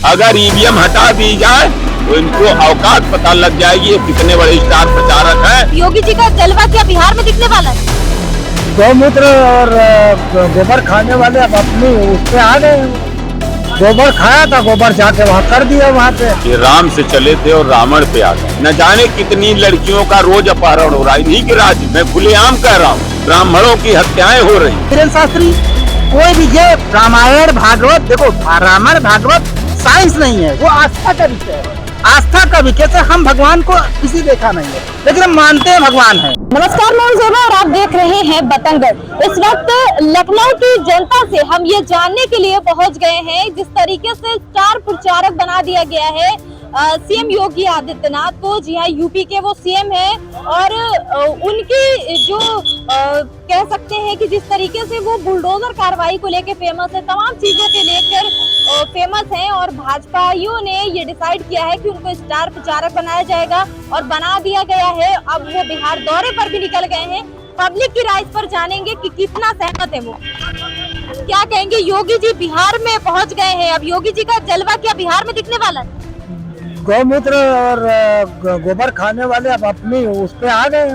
अगर ईवीएम हटा दी जाए तो इनको औकात पता लग जाएगी ये कितने बड़े स्टार प्रचारक हैं। योगी जी का जलवा क्या बिहार में दिखने वाला है? गौमूत्र और गोबर खाने वाले अब अपनी उस पे आ गए। गोबर खाया था, गोबर जाके वहाँ कर दिया वहाँ पे। ये राम से चले थे और रावण पे आ गए। न जाने कितनी लड़कियों का रोज अपहरण हो रहा है। इन्हीं के राज्य में खुलेआम कह रहा हूँ, ब्राह्मणों की हत्याएं हो रही। वीरेंद्र शास्त्री कोई भी ये रामायण भागवत, देखो रामायण भागवत साइंस नहीं है, वो आस्था का विषय है। आस्था का विषय से हम भगवान को किसी देखा नहीं है, लेकिन हम मानते हैं भगवान है। नमस्कार, मैं जोबा और आप देख रहे हैं बतंगड़। इस वक्त लखनऊ की जनता से हम ये जानने के लिए पहुंच गए हैं जिस तरीके से स्टार प्रचारक बना दिया गया है सीएम योगी आदित्यनाथ को। जी हाँ, यूपी के वो सीएम हैं और उनकी जो कह सकते हैं कि जिस तरीके से वो बुलडोजर कार्रवाई को लेकर फेमस है, तमाम चीजों के लेकर फेमस हैं और भाजपाइयों ने ये डिसाइड किया है कि उनको स्टार प्रचारक बनाया जाएगा और बना दिया गया है। अब वो बिहार दौरे पर भी निकल गए हैं। पब्लिक की राय पर जानेंगे कि कितना सहमत है वो। क्या कहेंगे? योगी जी बिहार में पहुंच गए हैं। अब योगी जी का जलवा क्या बिहार में दिखने वाला है? गौमूत्र और गोबर खाने वाले अब अपनी उस पे आ गए।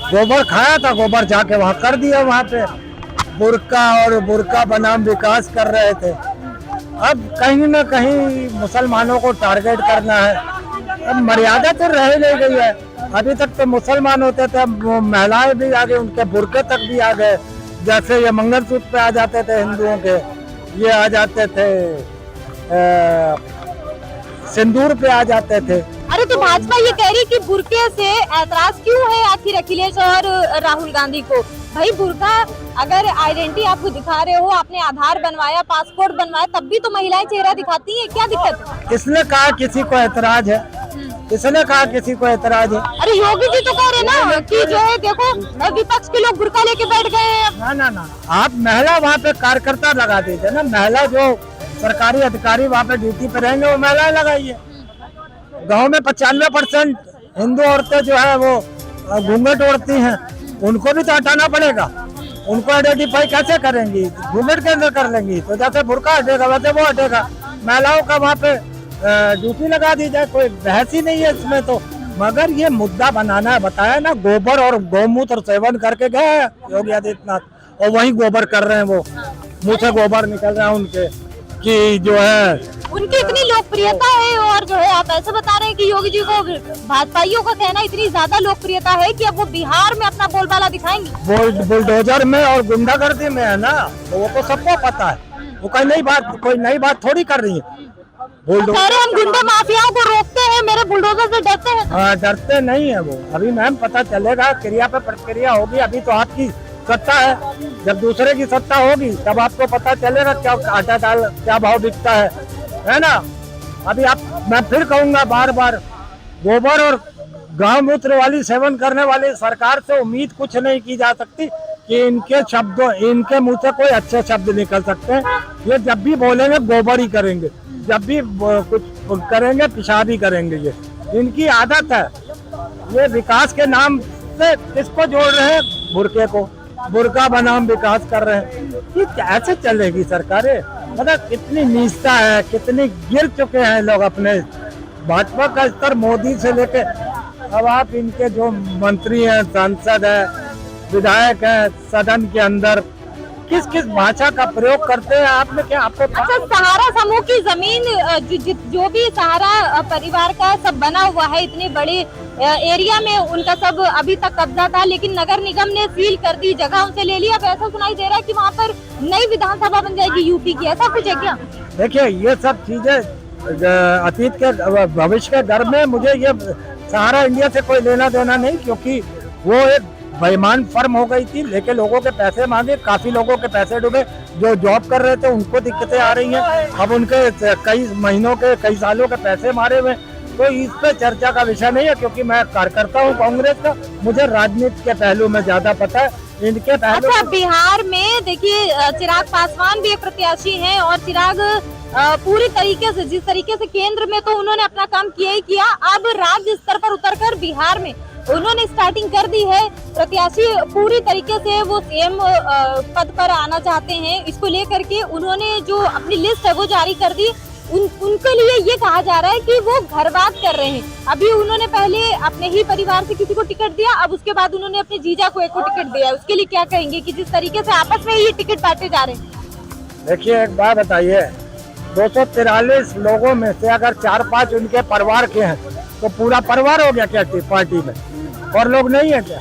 गोबर खाया था, गोबर जाके वहाँ कर दिया वहाँ पे। बुर्का बनाम विकास कर रहे थे। अब कहीं न कहीं मुसलमानों को टारगेट करना है। अब मर्यादा तो रह नहीं गई है। अभी तक तो मुसलमान होते थे, अब महिलाएं भी आ गए, उनके बुर्के तक भी आ गए। जैसे ये मंगलसूत्र पे आ जाते थे हिंदुओं के, ये आ जाते थे सिंदूर पे आ जाते थे। अरे तो भाजपा ये कह रही कि बुर्के से ऐतराज क्यों है आखिर अखिलेश और राहुल गांधी को? भाई बुर्का अगर आइडेंटिटी आपको दिखा रहे हो, आपने आधार बनवाया, पासपोर्ट बनवाया, तब भी तो महिलाएं चेहरा दिखाती हैं, क्या दिक्कत है? किसने कहा किसी को ऐतराज है? किसने कहा किसी को ऐतराज है? अरे योगी जी तो कह रहे ना कि जो है देखो विपक्ष के लोग बुर्का लेके बैठ गए हैं। ना, आप महिला वहाँ पे कार्यकर्ता लगा दीजिए ना। महिला जो सरकारी अधिकारी वहाँ पे ड्यूटी पे रहेंगे वो महिलाएं लगाइए। गांव में 95% हिंदू औरतें जो है वो घूंघट ओढ़ती हैं, उनको भी तो हटाना पड़ेगा। उनको आइडेंटिफाई कैसे करेंगी? घूंघट के अंदर कर लेंगी तो जैसे बुर्का हटेगा वैसे वो हटेगा। महिलाओं का वहाँ पे ड्यूटी लगा दी जाए, कोई बहस ही नहीं है इसमें तो। मगर ये मुद्दा बनाना है, बताया ना, गोबर और गौमूत्र सेवन करके गए योगी आदित्यनाथ और वही गोबर कर रहे हैं। वो मुँह से गोबर निकल रहा है उनके कि जो है उनकी इतनी लोकप्रियता है। और जो है आप ऐसे बता रहे हैं कि योगी जी को, भाजपाइयों का कहना इतनी ज्यादा लोकप्रियता है कि अब वो बिहार में अपना बोलबाला दिखाएंगे। बुलडोजर में और गुंडागर्दी में है ना, तो वो तो सबको पता है। वो कोई नई बात थोड़ी कर रही है। हम गुंडे माफियाओं को रोकते हैं, मेरे बुलडोजर से डरते हैं। हाँ, डरते नहीं है वो। अभी मैम पता चलेगा, क्रिया पे प्रक्रिया होगी। अभी तो आपकी सत्ता है, जब दूसरे की सत्ता होगी तब आपको पता चलेगा क्या आटा दाल क्या भाव बिकता है ना। अभी मैं फिर कहूँगा बार बार, गोबर और गौमूत्र वाली सेवन करने वाली सरकार से उम्मीद कुछ नहीं की जा सकती कि इनके मुंह से कोई अच्छे शब्द निकल सकते हैं। ये जब भी बोलेंगे गोबर ही करेंगे, जब भी कुछ करेंगे पेशाब ही करेंगे। ये इनकी आदत है। ये विकास के नाम से किसको जोड़ रहे हैं? बुर्के को। बुर्का बनाम विकास कर रहे हैं। ये कैसे चलेगी सरकारें? मतलब कितनी नीचता है, कितनी गिर चुके हैं लोग अपने। भाजपा का स्तर मोदी से लेके अब आप इनके जो मंत्री हैं, सांसद है, विधायक है, सदन के अंदर किस किस भाषा का प्रयोग करते हैं आपने क्या आपको? अच्छा, सहारा समूह की जमीन जो भी सहारा परिवार का सब बना हुआ है, इतने बड़े एरिया में उनका सब अभी तक कब्जा था, लेकिन नगर निगम ने सील कर दी, जगह उनसे ले लिया। अब ऐसा सुनाई दे रहा है कि वहाँ पर नई विधानसभा बन जाएगी यूपी की, ऐसा कुछ है क्या? देखिए, ये सब चीजें अतीत के भविष्य के घर में। मुझे ये सहारा इंडिया से कोई लेना देना नहीं, क्योंकि वो एक बेईमान फर्म हो गई थी, लेके लोगों के पैसे मांगे, काफी लोगों के पैसे डूबे। जो जॉब कर रहे थे उनको दिक्कतें आ रही हैं। अब उनके कई महीनों के, कई सालों के पैसे मारे हुए। तो इस पे चर्चा का विषय नहीं है, क्योंकि मैं कार्यकर्ता हूँ कांग्रेस का, मुझे राजनीति के पहलू में ज्यादा पता है। इनके पहलू अच्छा, बिहार में देखिए चिराग पासवान भी एक प्रत्याशी हैं और चिराग पूरी तरीके से, जिस तरीके से केंद्र में तो उन्होंने अपना काम किया ही किया, अब राज्य स्तर पर उतरकर बिहार में उन्होंने स्टार्टिंग कर दी है। प्रत्याशी पूरी तरीके से वो सीएम पद पर आना चाहते हैं। इसको लेकर के उन्होंने जो अपनी लिस्ट है वो जारी कर दी। उनको ये कहा जा रहा है कि वो घरवाद कर रहे हैं। अभी उन्होंने पहले अपने ही परिवार से किसी को टिकट दिया, अब उसके बाद उन्होंने अपने जीजा को एक को टिकट दिया। उसके लिए क्या कहेंगे कि जिस तरीके से आपस में ये टिकट बांटे जा रहे हैं? देखिए एक बात बताइए, 243 लोगों में से अगर 4-5 उनके परिवार के हैं तो पूरा परिवार हो गया क्या पार्टी में, और लोग नहीं है क्या?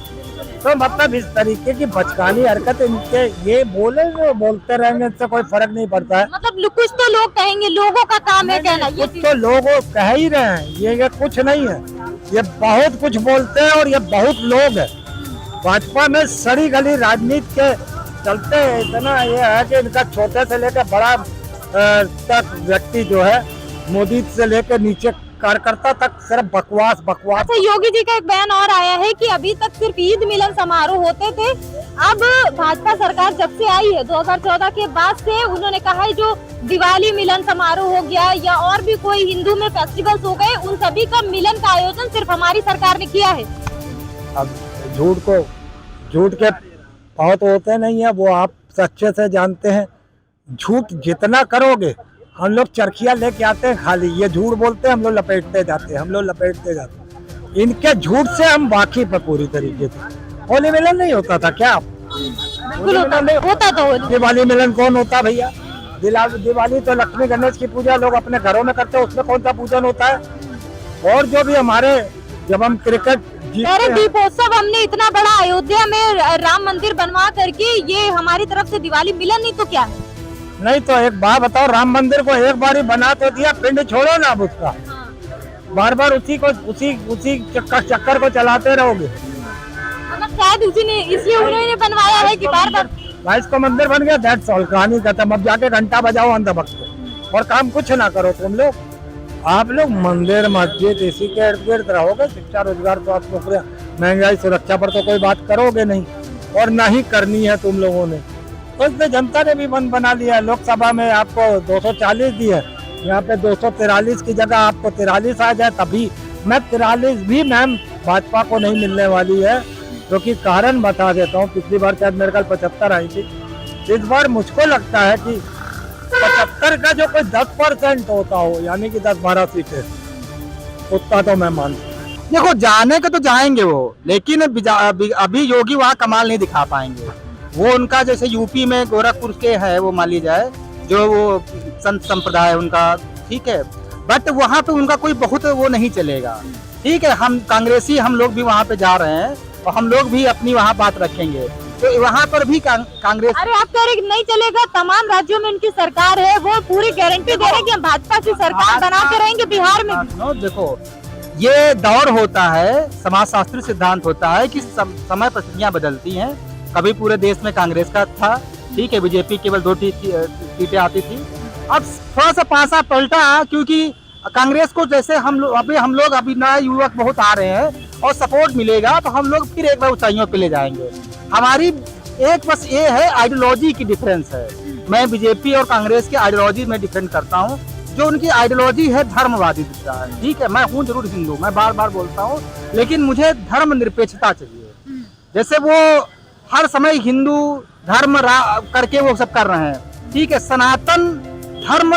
तो मतलब इस तरीके की बचकानी हरकत इनके ये बोलते रहेंगे, इससे कोई फर्क नहीं पड़ता है। मतलब कुछ तो लोग कहेंगे, लोगों का काम है कहना। ये कुछ तो लोग कह ही रहे हैं, ये कुछ नहीं है, ये बहुत कुछ बोलते हैं और ये बहुत लोग है। भाजपा में सड़ी गली राजनीति के चलते इतना ये है कि इनका छोटे से लेकर बड़ा तक व्यक्ति जो है, मोदी से लेकर नीचे कार्यकर्ता तक सिर्फ बकवास। अच्छा, योगी जी का एक बयान और आया है कि अभी तक सिर्फ ईद मिलन समारोह होते थे, अब भाजपा सरकार जब से आई है 2014 के बाद से उन्होंने कहा है जो दिवाली मिलन समारोह हो गया या और भी कोई हिंदू में फेस्टिवल्स हो गए, उन सभी का मिलन का आयोजन सिर्फ हमारी सरकार ने किया है। अब झूठ के बहुत होते नहीं है, वो आप सच्चे से जानते हैं। झूठ जितना करोगे, हम लोग चरखिया लेके आते हैं खाली, ये झूठ बोलते हैं, हम लोग लपेटते जाते हैं। इनके झूठ से हम वाकिफ है पूरी तरीके से। होली मिलन नहीं होता था क्या? होता तो दिवाली मिलन कौन होता भैया? दिवाली तो लक्ष्मी गणेश की पूजा लोग अपने घरों में करते हैं, उसमें कौन सा पूजन होता है? और जो भी हमारे जब हम क्रिकेट दीपोत्सव हमने इतना बड़ा अयोध्या में राम मंदिर बनवा करके, ये हमारी तरफ से दिवाली मिलन नहीं तो क्या है? नहीं तो एक बात बताओ, राम मंदिर को एक बार ही बना तो दिया, पिंड छोड़ो ना अब उसका। बार बार उसी चक्कर को चलाते रहोगे। मतलब शायद उसी ने, इसलिए उन्होंने बनवाया है कि बार बार बाईस को मंदिर बन गया, दैट्स ऑल, कहानी खत्म। अब जाके घंटा बजाओ अंधभक्त और काम कुछ ना करो तुम लोग। आप लोग मंदिर मस्जिद इसी के इर्द गिर्द रहोगे। शिक्षा, रोजगार, स्वास्थ्य, नौकरियां, महंगाई, सुरक्षा पर तो कोई बात करोगे नहीं, और ना ही करनी है तुम लोगों ने। तो इसलिए जनता ने भी मन बना लिया है। लोकसभा में आपको 240 दी है, यहाँ पे 243 की जगह आपको 43 आ जाए तभी। मैं 43 भी मैम भाजपा को नहीं मिलने वाली है, क्योंकि कारण बता देता हूँ। पिछली बार शायद मेरे ख्याल 75 आई थी, इस बार मुझको लगता है कि 75 का जो कोई 10% होता हो, यानी कि 10-12 सीटें, उतना तो मैं मानता हूँ। देखो जाने के तो जाएंगे वो, लेकिन अभी योगी वहाँ कमाल नहीं दिखा पाएंगे। वो उनका जैसे यूपी में गोरखपुर के है, वो मान ली जाए जो वो संत संप्रदाय है उनका, ठीक है, बट वहाँ पे उनका कोई बहुत वो नहीं चलेगा। ठीक है, हम कांग्रेसी हम लोग भी वहाँ पे जा रहे हैं और हम लोग भी अपनी वहाँ बात रखेंगे, तो वहाँ पर भी कांग्रेस। अरे आप कह रहे नहीं चलेगा, तमाम राज्यों में उनकी सरकार है, वो पूरी गारंटी दे रहे कि हम भाजपा की सरकार बना के रहेंगे बिहार में भी। देखो ये दौर होता है, समाजशास्त्री सिद्धांत होता है कि समय परिस्थितियाँ बदलती हैं। कभी पूरे देश में कांग्रेस का था, ठीक है, बीजेपी केवल 2 सीटें आती थी। अब थोड़ा सा पासा पलटा, क्योंकि कांग्रेस को जैसे हम लोग अभी नए युवक बहुत आ रहे हैं और सपोर्ट मिलेगा तो हम लोग फिर एक बार ऊंचाइयों पे ले जाएंगे। हमारी एक बस ये है, आइडियोलॉजी की डिफरेंस है। मैं बीजेपी और कांग्रेस की आइडियोलॉजी में डिफेंड करता हूँ। जो उनकी आइडियोलॉजी है धर्मवादी दिशा है, ठीक है, मैं हूँ जरूर हिंदू, मैं बार बार बोलता हूँ, लेकिन मुझे धर्म निरपेक्षता चाहिए। जैसे वो हर समय हिंदू धर्म करके वो सब कर रहे हैं, ठीक है। सनातन धर्म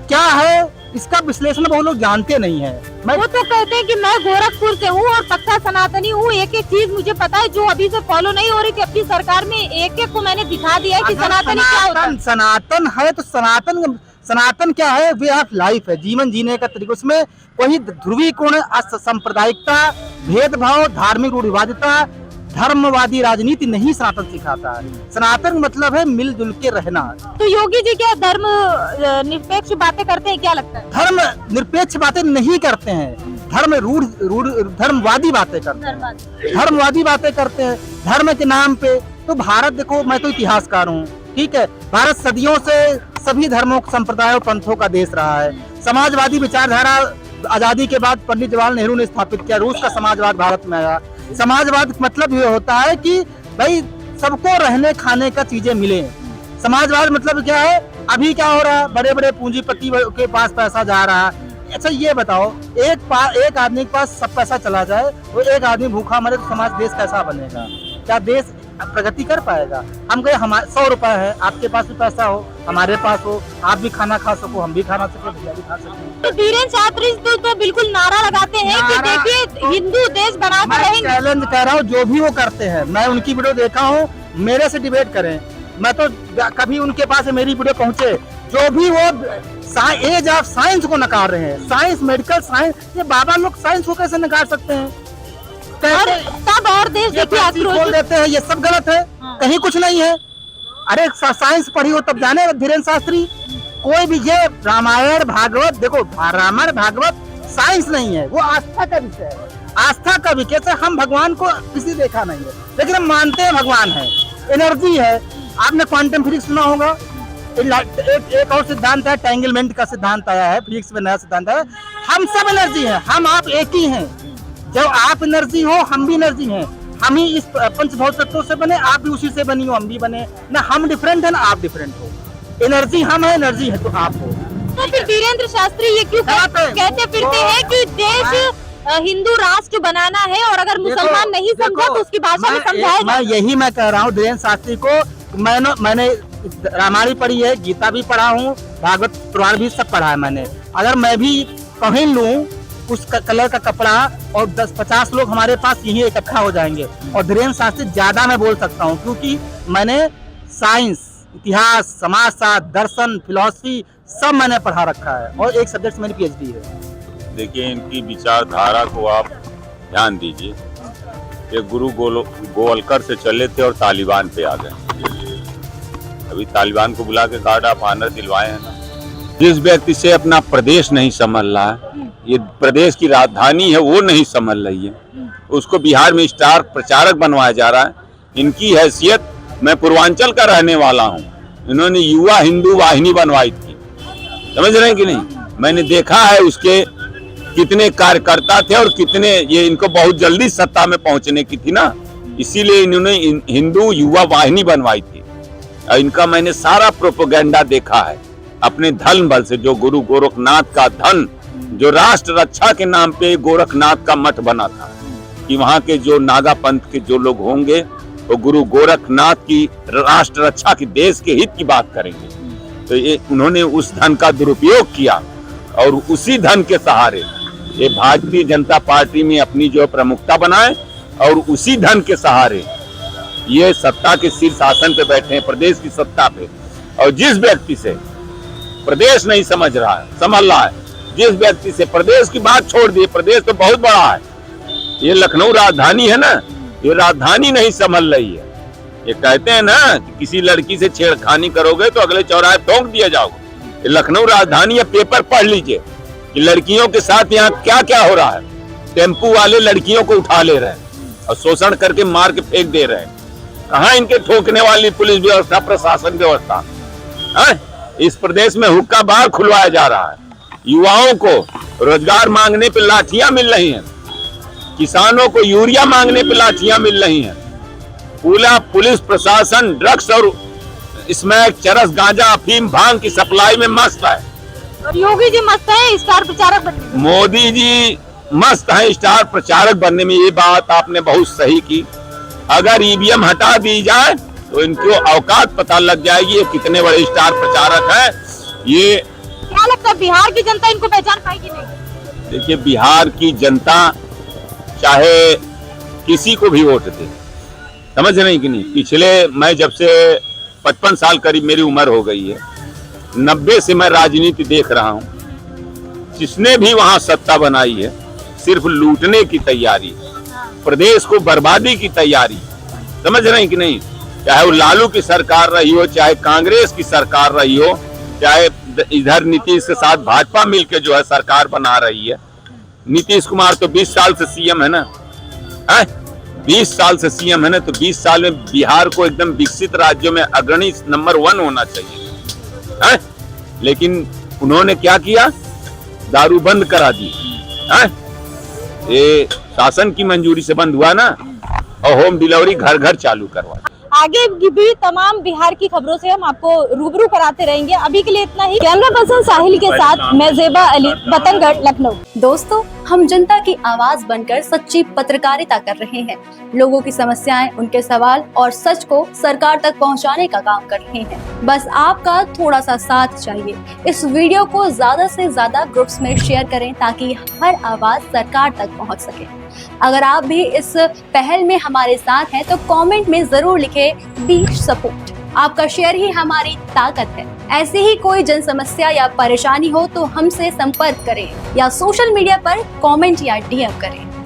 क्या है इसका विश्लेषण बहुत लोग जानते नहीं है। वो तो कहते हैं कि मैं गोरखपुर से हूँ और पक्का सनातनी हूँ, एक एक चीज मुझे पता है जो अभी से फॉलो नहीं हो रही थी अपनी सरकार में, एक एक को मैंने दिखा दिया है कि सनातनी क्या होता है। सनातन है तो सनातन क्या है? वे ऑफ लाइफ है, जीवन जीने का तरीका। उसमें कोई ध्रुवीकरण, सांप्रदायिकता, भेदभाव, धार्मिक रूढ़िवादिता, धर्मवादी राजनीति नहीं सनातन सिखाता है। सनातन मतलब है मिलजुल के रहना। तो योगी जी क्या धर्म निरपेक्ष बातें करते हैं, क्या लगता है? धर्म निरपेक्ष बातें नहीं करते हैं, धर्मवादी बातें करते हैं, धर्मवादी बातें करते हैं धर्म के नाम पे। तो भारत देखो, मैं तो इतिहासकार हूँ, ठीक है, भारत सदियों से सभी धर्मों, संप्रदायों, पंथों का देश रहा है। समाजवादी विचारधारा आजादी के बाद पंडित जवाहरलाल नेहरू ने स्थापित किया, रूस का समाजवाद भारत में आया। समाजवाद मतलब ये होता है कि भाई सबको रहने खाने का चीजें मिले। समाजवाद मतलब क्या है? अभी क्या हो रहा है, बड़े बड़े पूंजीपति के पास पैसा जा रहा है। अच्छा ये बताओ, एक आदमी के पास सब पैसा चला जाए, वो एक आदमी भूखा मरे तो समाज, देश कैसा बनेगा? क्या देश प्रगति कर पाएगा। हम कहे हमारे 100 रुपए है, आपके पास भी पैसा हो, हमारे पास हो, आप भी खाना खा सको, हम भी खाना सके, भैया भी खा सके। तो धीरेन्द्र शास्त्री तो बिल्कुल नारा लगाते हैं कि देखिए हिंदू देश बनाकर रहेंगे। चैलेंज कह रहा हूँ, जो भी वो करते हैं, मैं उनकी वीडियो देखा हूँ, मेरे से डिबेट करें। मैं तो कभी उनके पास मेरी वीडियो पहुंचे, जो भी वो एज ऑफ साइंस को नकार रहे हैं, साइंस, मेडिकल साइंस, ये बाबा लोग साइंस को कैसे नकार सकते हैं? तब और देश देखिए खोल देते हैं, ये सब गलत है। कहीं कुछ नहीं है। अरे साइंस पढ़ी हो तब जाने धीरेन्द्र शास्त्री। कोई भी ये रामायण भागवत, देखो रामायण भागवत साइंस नहीं है, वो आस्था का विषय है। आस्था का विषय से हम भगवान को किसी देखा नहीं है, लेकिन हम मानते हैं भगवान है, एनर्जी है। आपने क्वांटम फिजिक्स सुना होगा, एक और सिद्धांत है, टेंगलमेंट का सिद्धांत आया है, फिजिक्स में नया सिद्धांत है। हम सब एनर्जी है, हम आप एक ही हैं। जब आप एनर्जी हो, हम भी एनर्जी हैं। हम ही इस पंचभौतिक तत्वों से बने, आप भी उसी से बनी हो, हम भी बने ना। हम डिफरेंट है ना आप डिफरेंट हो। एनर्जी हम है, एनर्जी है तो आप हो। तो फिर धीरेन्द्र शास्त्री ये क्यों कहते फिरते हैं कि देश हिंदू राष्ट्र बनाना है, और अगर मुसलमान नहीं समझा तो उसकी भाषा में समझाएगा। मैं कह रहा हूँ धीरेन्द्र शास्त्री को। मैंने रामायण पढ़ी है, गीता भी पढ़ा हूँ, भागवत पुराण भी सब पढ़ा है मैंने। अगर मैं भी पहन लूं उस कलर का कपड़ा और 10-50 लोग हमारे पास यही इकट्ठा हो जाएंगे। और धीरेन्द्र शास्त्री ज्यादा मैं बोल सकता हूँ, क्योंकि मैंने साइंस, इतिहास, समाजशास्त्र, दर्शन, फिलॉसफी सब मैंने पढ़ा रखा है, और एक सब्जेक्ट मेरी PhD है। देखिए, इनकी विचारधारा को आप ध्यान दीजिए। ये गुरु गोवलकर से चले थे और तालिबान पे आ गए। अभी तालिबान को बुला के गार्ड ऑफ ऑनर दिलवाए हैं ना। जिस व्यक्ति से अपना प्रदेश नहीं संभल रहा है, ये प्रदेश की राजधानी है वो नहीं संभल रही है, उसको बिहार में स्टार प्रचारक बनवाया जा रहा है। इनकी हैसियत, मैं पूर्वांचल का रहने वाला हूँ, इन्होंने युवा हिंदू वाहिनी बनवाई थी, समझ रहे हैं कि नहीं? मैंने देखा है उसके कितने कार्यकर्ता थे और कितने, ये इनको बहुत जल्दी सत्ता में पहुंचने की थी ना, इसीलिए इन्होंने हिंदू युवा वाहिनी बनवाई थी। और इनका मैंने सारा प्रोपेगेंडा देखा है अपने धन बल से। जो गुरु गोरखनाथ का धन, जो राष्ट्र रक्षा के नाम पे गोरखनाथ का मठ बना था, कि वहां के जो नागा पंथ के जो लोग होंगे वो गुरु गोरखनाथ की राष्ट्र रक्षा की, देश के हित की बात करेंगे। तो ये उन्होंने उस धन का दुरुपयोग किया, और उसी धन के सहारे ये भारतीय जनता पार्टी में अपनी जो प्रमुखता बनाए, और उसी धन के सहारे ये सत्ता के शीर्षासन पे बैठे हैं, प्रदेश की सत्ता पे। और जिस व्यक्ति से प्रदेश नहीं समझ रहा है, संभल रहा है, जिस व्यक्ति से प्रदेश की बात छोड़ दी, प्रदेश तो बहुत बड़ा है, ये लखनऊ राजधानी है ना, ये राजधानी नहीं संभल रही है। ये कहते हैं ना कि किसी लड़की से छेड़खानी करोगे तो अगले चौराहे ठोक दिया जाओगे। ये लखनऊ राजधानी है, पेपर पढ़ लीजिए कि लड़कियों के साथ यहाँ क्या क्या हो रहा है। टेम्पू वाले लड़कियों को उठा ले रहे हैं और शोषण करके मार के फेंक दे रहे हैं। कहाँ इनके ठोकने वाली पुलिस व्यवस्था, प्रशासन व्यवस्था है? इस प्रदेश में हुक्का बार खुलवाया जा रहा है, युवाओं को रोजगार मांगने पे लाठियां मिल रही हैं, किसानों को यूरिया मांगने पे लाठियां मिल रही हैं। पूरा पुलिस प्रशासन ड्रग्स और स्मैक, चरस, गांजा, अफीम, भांग की सप्लाई में मस्त है। और योगी जी मस्त है स्टार प्रचारक बनने में। मोदी जी मस्त है स्टार प्रचारक बनने में, ये बात आपने बहुत सही की। अगर ईवीएम हटा दी जाए तो इनको औकात पता लग जाएगी ये कितने बड़े स्टार प्रचारक हैं। ये क्या लगता है बिहार की जनता इनको पहचान पाएगी नहीं? देखिए, बिहार की जनता चाहे किसी को भी वोट दे, समझ रहे कि नहीं? पिछले, मैं जब से 55 साल करीब मेरी उम्र हो गई है, 90 से मैं राजनीति देख रहा हूँ। जिसने भी वहां सत्ता बनाई है सिर्फ लूटने की तैयारी, प्रदेश को बर्बादी की तैयारी, समझ रहे हैं कि नहीं? चाहे वो लालू की सरकार रही हो, चाहे कांग्रेस की सरकार रही हो, चाहे इधर नीतीश के साथ भाजपा मिलकर जो है सरकार बना रही है। नीतीश कुमार तो 20 साल से सीएम है ना, 20 साल से सीएम है ना, तो 20 साल में बिहार को एकदम विकसित राज्यों में अग्रणी नंबर 1 होना चाहिए। लेकिन उन्होंने क्या किया? दारू बंद करा दी। ये शासन की मंजूरी से बंद हुआ ना, और होम डिलीवरी घर घर चालू करवा। आगे भी तमाम बिहार की खबरों से हम आपको रूबरू कराते रहेंगे। अभी के लिए इतना ही। कैमरा पर्सन साहिल के साथ मैं जेबा अली, बतंगड़, लखनऊ। दोस्तों, हम जनता की आवाज बनकर सच्ची पत्रकारिता कर रहे हैं। लोगों की समस्याएं, उनके सवाल और सच को सरकार तक पहुंचाने का काम कर रहे हैं। बस आपका थोड़ा सा साथ चाहिए। इस वीडियो को ज्यादा से ज्यादा ग्रुप्स में शेयर करें ताकि हर आवाज सरकार तक पहुंच सके। अगर आप भी इस पहल में हमारे साथ हैं तो कमेंट में जरूर लिखें बी सपोर्ट। आपका शेयर ही हमारी ताकत है। ऐसी ही कोई जन समस्या या परेशानी हो तो हमसे संपर्क करें या सोशल मीडिया पर कमेंट या डीएम करें।